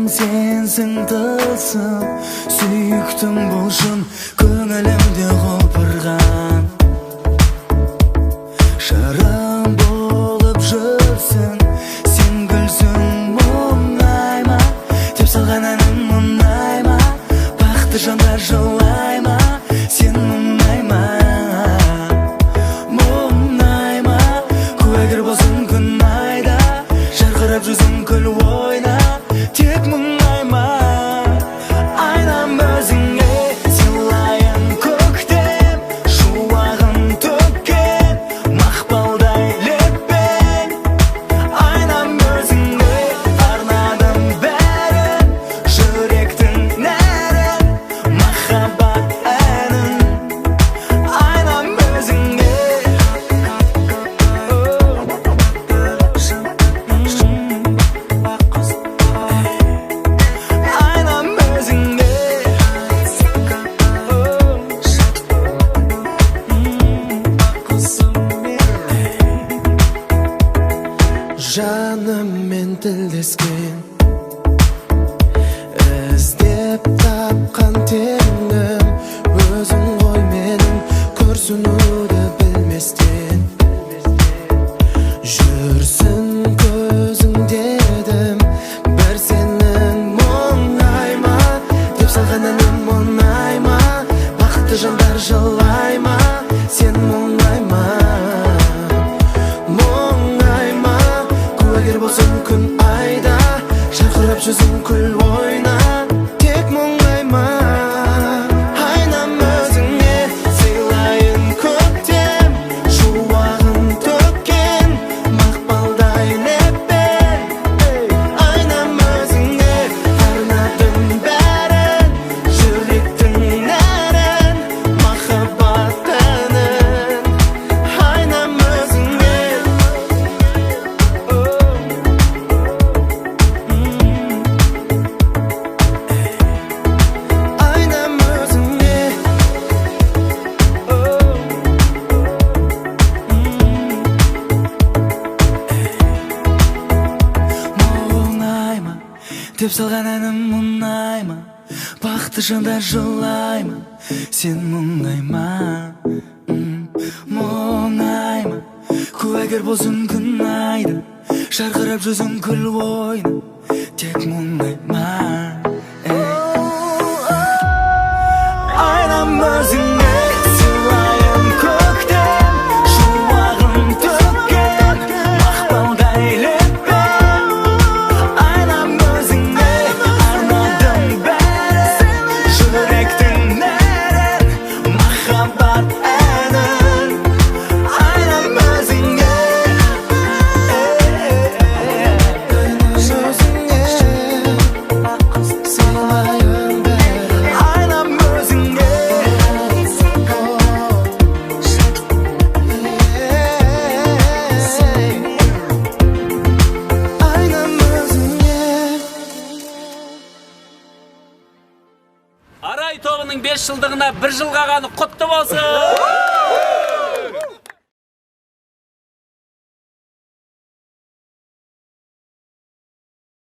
sensin tılsım, süyüktüm bulşun köngülümde kopurgan. Şarım bolup жүрсің, sen gülsün мұңайма, деп салған әнім мұңайма, бақты жандар жылайма, sen мұңайма, мұңайма, куәгер болсын күн айда, жарқырап жүзің күл ойна, тек мұңайма. Айнам өзіңе сыйлайын көктем, шуағын төккен мақпалдай леппен. Айнам өзіңе арнадым бәрін, жүректің нәрін, махаббат әнін. Айнам өзіңе, айнам өзіңе, жаныммен тілдескен, іздеп тапқан теңім өзің ғой менің, күрсінуді білместен. Жүрсін көзің дедім, бір сенің мұңайма, деп салған әнім мұңайма, бақытты жандар жылайма, сен мұңайма, мұңайма, куәгер болсын күн айда, жарқырап жүзің күл ойна, тек мұңайма. Айнам өзіңе сыйлайын көктем, шуағын төккен мақпалдай леппен. Айнам өзіңе арнадым бәрін, жүректің нәрін, махаббат әнін. Айнам өзіңе, айнам өзіңе, мұңайма, деп салған әнім мұңайма, бақты жандар жылайма, sen мұңайма, мұңайма, куәгер болсын күн айда, жарқырап жүзің күл ойна, тек мұңайма. Айнам өзіңе сыйлайын көктем, шуағын төккен мақпалдай леппен. Айнам өзіңе арнадым бәрін, жүректің нәрін, махаббат әнін. Айнам өзіңе, сыйлайын бәрін. айнам өзіңе, Айнам өзіңе. Арай тобының 5 жылдығына 1 жыл қалғаны құтты болсын.